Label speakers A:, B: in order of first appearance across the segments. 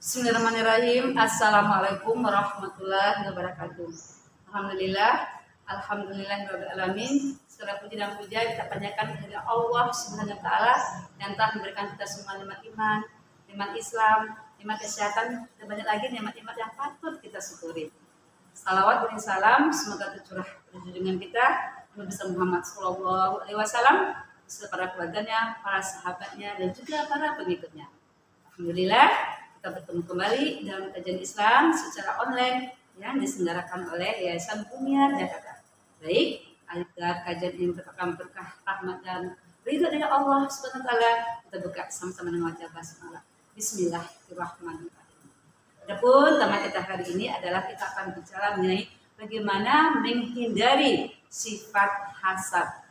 A: Bismillahirrahmanirrahim. Assalamualaikum warahmatullahi wabarakatuh. Alhamdulillahirrahmanirrahim. Segala puji dan puja kita panjatkan kepada Allah Subhanahu wa taala yang telah memberikan kita semua nikmat iman, nikmat Islam, nikmat kesehatan, dan banyak lagi nikmat-nikmat yang patut kita syukuri. Salawat dan salam semoga tercurah pada junjungan kita Nabi Muhammad sallallahu alaihi wasallam, beserta para keluarganya, para sahabatnya, dan juga para pengikutnya. Alhamdulillah kita bertemu kembali dalam kajian Islam secara online yang diselenggarakan oleh Yayasan Bumiar Jakarta. Baik, agar kajian ini mendapatkan berkah, rahmat dan ridho dari Allah Subhanahu wa taala, kita buka sama-sama dengan wajah basmalah. Bismillahirrahmanirrahim. Adapun tema kita hari ini adalah kita akan bicara mengenai bagaimana menghindari sifat hasad.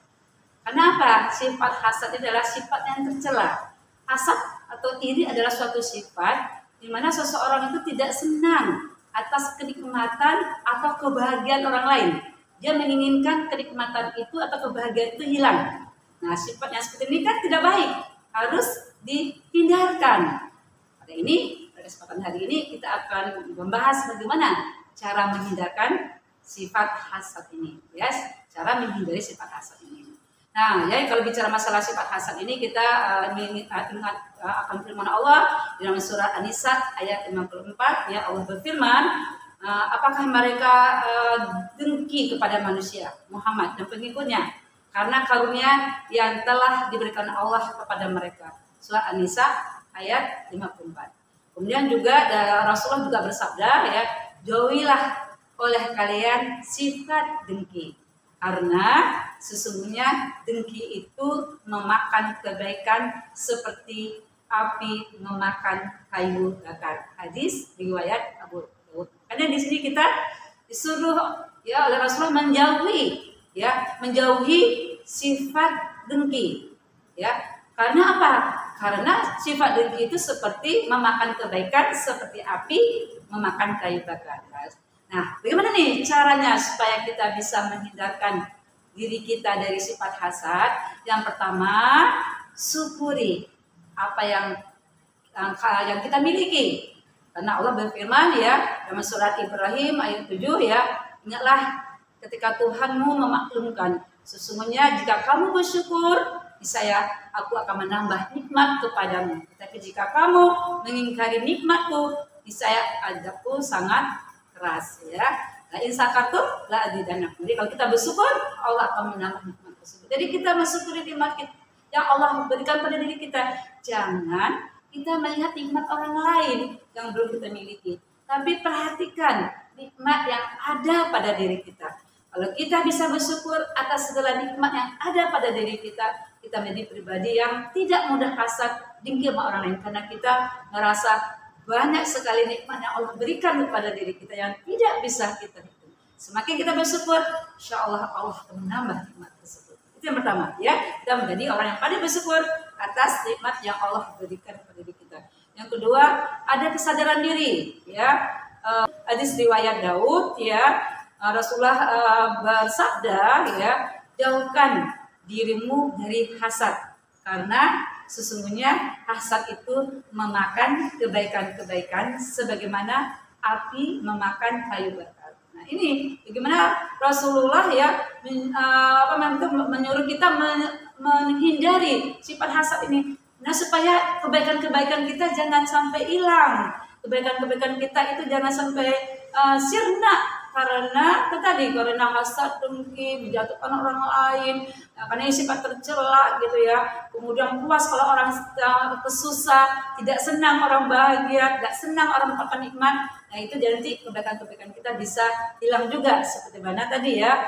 A: Kenapa? Sifat hasad adalah sifat yang tercela. Hasad atau iri adalah suatu sifat di mana seseorang itu tidak senang atas kenikmatan atau kebahagiaan orang lain. Dia menginginkan kenikmatan itu atau kebahagiaan itu hilang. Nah, sifat yang seperti ini kan tidak baik, harus dihindarkan. Pada kesempatan hari ini kita akan membahas bagaimana cara menghindarkan sifat hasad ini. Yes, cara menghindari sifat hasad ini. Nah, ya kalau bicara masalah sifat hasad ini kita ingat akan firman Allah dalam surah An-Nisa ayat 54, ya Allah berfirman, apakah mereka dengki kepada manusia Muhammad dan pengikutnya karena karunia yang telah diberikan Allah kepada mereka. Surah An-Nisa ayat 54. Kemudian juga Rasulullah juga bersabda, ya, jauhilah oleh kalian sifat dengki. Karena sesungguhnya dengki itu memakan kebaikan seperti api memakan kayu bakar. Hadis riwayat Abu Daud. Karena di sini kita disuruh ya oleh Rasulullah menjauhi sifat dengki. Ya. Karena apa? Karena sifat dengki itu seperti memakan kebaikan seperti api memakan kayu bakar. Nah, bagaimana nih caranya supaya kita bisa menghindarkan diri kita dari sifat hasad? Yang pertama, syukuri apa yang kita miliki. Karena Allah berfirman ya dalam surat Ibrahim ayat 7 ya, ingatlah ketika Tuhanmu memaklumkan, sesungguhnya jika kamu bersyukur, niscaya aku akan menambah nikmat kepadamu. Tapi jika kamu mengingkari nikmatku, niscaya azabku sangat keras ya. Nah, in syakartum la azidannakum. Jadi kalau kita bersyukur, Allah akan menambah nikmat tersebut. Jadi kita mensyukuri nikmat yang Allah berikan pada diri kita. Jangan kita melihat nikmat orang lain yang belum kita miliki, tapi perhatikan nikmat yang ada pada diri kita. Kalau kita bisa bersyukur atas segala nikmat yang ada pada diri kita, kita menjadi pribadi yang tidak mudah hasad, dengki sama orang lain karena kita merasa banyak sekali nikmat yang Allah berikan kepada diri kita yang tidak bisa kita hitung. Semakin kita bersyukur, insya Allah Allah akan menambah nikmat tersebut. Itu yang pertama, ya. Kita menjadi orang yang pandai bersyukur atas nikmat yang Allah berikan kepada diri kita. Yang kedua, ada kesadaran diri, ya. Hadis riwayat Daud, ya. Rasulullah bersabda, ya, jauhkan dirimu dari hasad karena sesungguhnya hasad itu memakan kebaikan-kebaikan sebagaimana api memakan kayu bakar. Nah, ini bagaimana Rasulullah ya menyuruh kita menghindari sifat hasad ini. Nah, supaya kebaikan-kebaikan kita jangan sampai hilang. Kebaikan-kebaikan kita itu jangan sampai sirna karena hasad, dengki, menjatuhkan orang lain, karena ini sifat tercela gitu ya. Kemudian puas kalau orang kesusah, tidak senang orang bahagia, tidak senang orang mendapatkan nikmat. Nah, itu nanti kebaikan-kebaikan kita bisa hilang juga seperti mana tadi ya.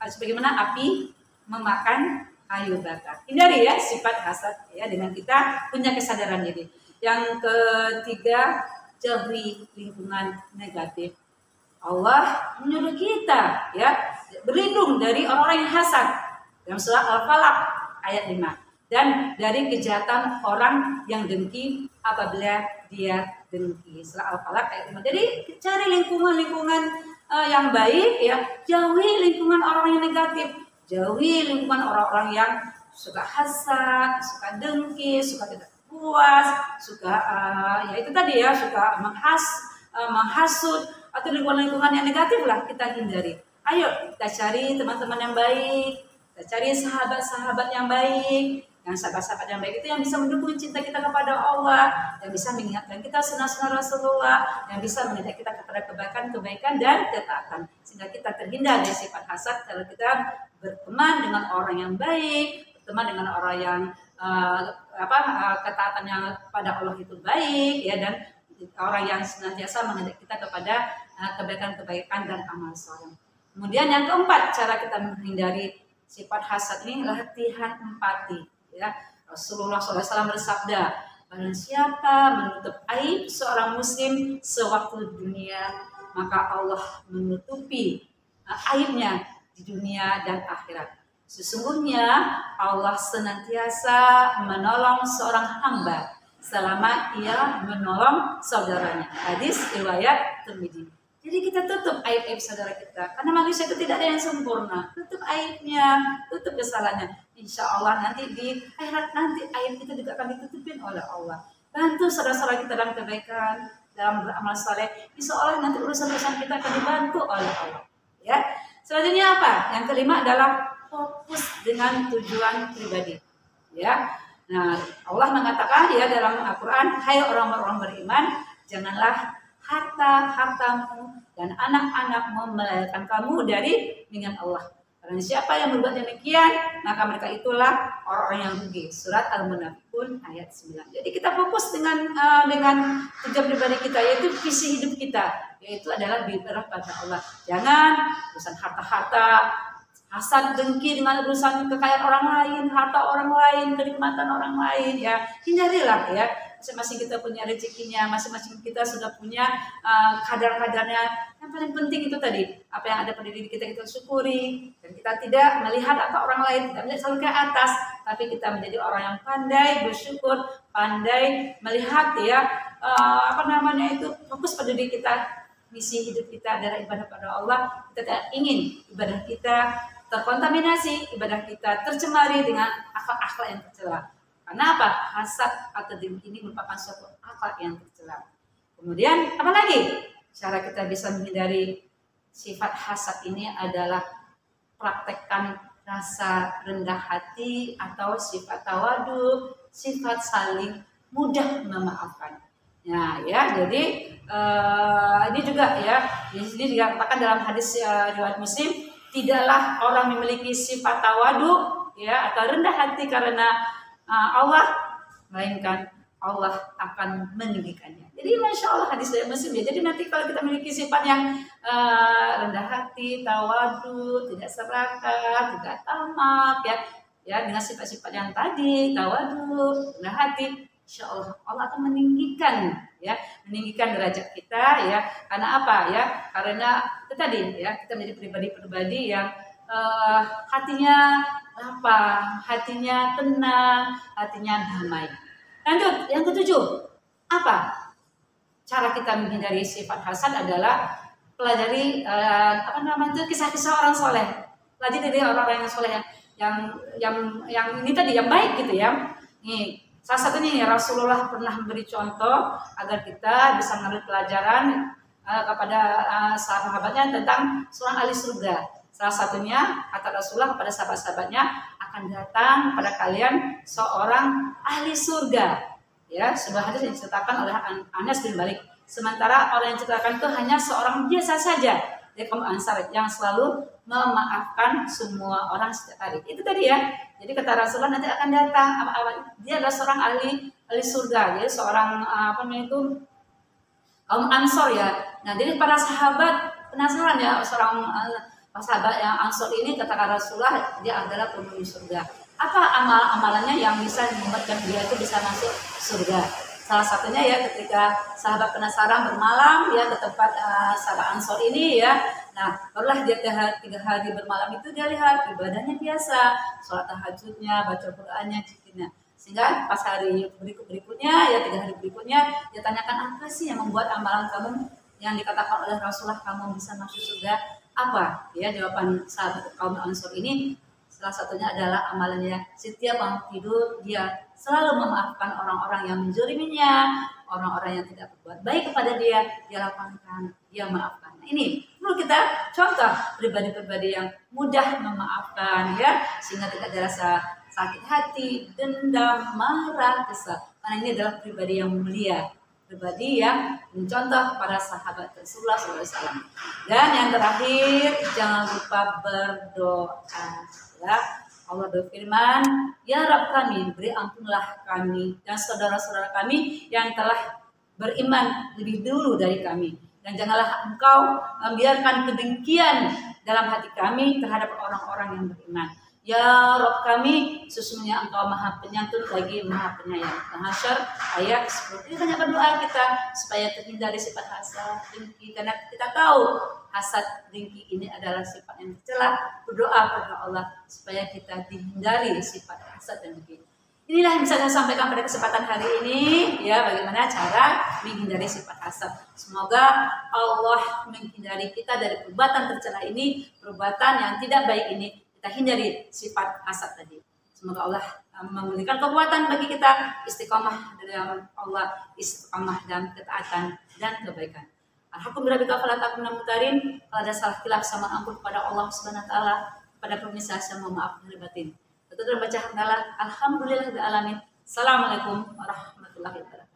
A: Sebagaimana api memakan kayu bakar. Hindari ya sifat hasad ya dengan kita punya kesadaran diri. Yang ketiga, jauhi lingkungan negatif. Allah menyuruh kita ya berlindung dari orang-orang yang hasad dalam surah Al-Falaq ayat 5 dan dari kejahatan orang yang dengki apabila dia dengki. Surah Al-Falaq ayat 5. Jadi cari lingkungan-lingkungan yang baik ya, jauhi lingkungan orang yang negatif, jauhi lingkungan orang-orang yang suka hasad, suka dengki, suka tidak puas, suka ya itu tadi ya, suka menghasut atau lingkungan yang negatif lah kita hindari. Ayo kita cari teman-teman yang baik, kita cari sahabat-sahabat yang baik. Yang sahabat-sahabat yang baik itu yang bisa mendukung cinta kita kepada Allah, yang bisa mengingatkan kita sunnah-sunnah Rasulullah, yang bisa mengajak kita kepada kebaikan dan ketaatan, sehingga kita terhindar dari sifat hasad. Kalau kita berteman dengan orang yang baik, berteman dengan orang yang ketaatannya kepada Allah itu baik, ya, dan orang yang senantiasa mengajak kita kepada kebaikan-kebaikan dan amal soleh. Kemudian yang keempat, cara kita menghindari sifat hasad ini, latihan empati. Ya, Rasulullah SAW bersabda, barang siapa menutup aib seorang muslim sewaktu dunia, maka Allah menutupi aibnya di dunia dan akhirat. Sesungguhnya Allah senantiasa menolong seorang hamba selama ia menolong saudaranya. Hadis riwayat Tirmidzi. Jadi kita tutup aib-aib saudara kita, karena manusia itu tidak ada yang sempurna. Tutup aibnya, tutup kesalahannya. Insya Allah nanti di akhirat nanti aib itu juga akan ditutupin oleh Allah. Bantu saudara-saudara kita dalam kebaikan, dalam beramal saleh. Insya Allah nanti urusan-urusan kita akan dibantu oleh Allah. Ya. Selanjutnya apa? Yang kelima adalah fokus dengan tujuan pribadi. Ya. Nah, Allah mengatakan ya dalam Al-Quran, hai orang-orang beriman, janganlah harta-hartamu dan anak-anakmu melahirkan kamu dari dengan Allah. Karena siapa yang berbuat demikian, maka mereka itulah orang-orang yang rugi. Surat Al-Munafiqun ayat 9. Jadi kita fokus dengan tujuan pribadi kita, yaitu visi hidup kita, yaitu adalah beribadah pada Allah. Jangan urusan harta-harta, hasad dengki dengan urusan kekayaan orang lain, harta orang lain, kenikmatan orang lain, ya hindarilah ya. Masing-masing kita punya rezekinya, masing-masing kita sudah punya kadar-kadarnya. Yang paling penting itu tadi, apa yang ada pada diri kita syukuri, dan kita tidak melihat atau orang lain, tidak melihat selalu ke atas, tapi kita menjadi orang yang pandai bersyukur, pandai melihat ya itu fokus pada diri kita. Misi hidup kita adalah ibadah pada Allah. Kita tidak ingin ibadah kita terkontaminasi, ibadah kita tercemari dengan akhlak-akhlak yang tercela. Karena apa? Hasad atau dengki ini merupakan suatu akhlak yang tercela. Kemudian apa lagi? Cara kita bisa menghindari sifat hasad ini adalah praktekkan rasa rendah hati atau sifat tawadu, sifat saling mudah memaafkan. Nah, ya, jadi ini juga ya, di sini dikatakan dalam hadis riwayat Muslim, tidaklah orang memiliki sifat tawadu ya atau rendah hati karena Allah, melainkan Allah akan meninggikannya. Jadi Masya Allah hadis dari Muslim ya. Jadi nanti kalau kita memiliki sifat yang rendah hati, tawadu, tidak serakah, tidak tamak ya dengan sifat-sifat yang tadi, tawadu, rendah hati, Insya Allah Allah akan meninggikan derajat kita ya. Karena apa ya? Karena itu tadi ya, kita menjadi pribadi-pribadi yang hatinya lapang, hatinya tenang, hatinya damai. Lanjut, yang ketujuh, apa? Cara kita menghindari sifat hasad adalah pelajari kisah-kisah orang soleh. Pelajari dari orang-orang yang soleh yang ini tadi yang baik gitu ya. Nih, salah satunya Rasulullah pernah memberi contoh agar kita bisa mengambil pelajaran kepada sahabat-sahabatnya tentang seorang ahli surga. Salah satunya kata Rasulullah kepada sahabat-sahabatnya, akan datang pada kalian seorang ahli surga. Ya, sebuah hadis yang diceritakan oleh Anas bin Malik. Sementara orang yang diceritakan itu hanya seorang biasa saja dari kaum Ansar yang selalu memaafkan semua orang setiap hari. Itu tadi ya. Jadi kata Rasulullah nanti akan datang dia adalah seorang ahli surga. Jadi seorang kaum Ansor ya. Nah, jadi para sahabat penasaran ya seorang sahabat yang Ansor ini, kata Rasulullah dia adalah penghuni surga. Apa amalannya yang bisa membuatkan dia itu bisa masuk surga? Salah satunya ya ketika sahabat penasaran bermalam ya ke tempat sahabat Ansor ini ya. Nah, barulah dia 3 hari bermalam itu dia lihat ibadahnya biasa, sholat tahajudnya, baca Qur'annya, zikirnya. Sehingga pas hari berikutnya ya 3 hari berikutnya dia tanyakan, apa sih yang membuat amalan kamu yang dikatakan oleh Rasulullah kamu bisa masuk surga? Apa? Ya, jawaban sahabat kaum Ansor ini salah satunya adalah amalannya setiap bangun tidur dia selalu memaafkan orang-orang yang menzaliminya, orang-orang yang tidak berbuat baik kepada dia lapangkan, dia maafkan. Nah, ini perlu kita contoh pribadi-pribadi yang mudah memaafkan ya, sehingga tidak ada rasa sakit hati, dendam, marah, kesal. Karena ini adalah pribadi yang mulia, pribadi yang mencontoh para sahabat Rasulullah SAW. Dan yang terakhir, jangan lupa berdoa. Ya, Allah berfirman, ya Rabb kami, beri ampunlah kami dan saudara-saudara kami yang telah beriman lebih dulu dari kami. Dan janganlah engkau membiarkan kedengkian dalam hati kami terhadap orang-orang yang beriman. Ya Rabb kami, sesungguhnya engkau maha penyantun lagi maha penyayang. Al-Hasyr ayat 10. Ini hanya berdoa kita supaya terhindar dari sifat hasad, dengki. Karena kita tahu hasad, dengki ini adalah sifat yang tercela. Berdoa kepada Allah supaya kita dihindari sifat hasad dan dengki. Inilah yang bisa saya sampaikan pada kesempatan hari ini, ya, bagaimana cara menghindari sifat hasad. Semoga Allah menghindari kita dari perbuatan tercela ini, perbuatan yang tidak baik ini. Kita hindari sifat hasad tadi. Semoga Allah memberikan kekuatan bagi kita istiqamah dalam Allah, istiqamah dalam ketaatan dan kebaikan. Alhamdulillah fala takun mutarin. Kalau ada salah khilaf sama ampun kepada Allah Subhanahu wa taala, pada pemirsa saya mohon maaf lahir batin. Betul baca hamdalah. Alhamdulillahirabbil alamin. Assalamualaikum warahmatullahi wabarakatuh.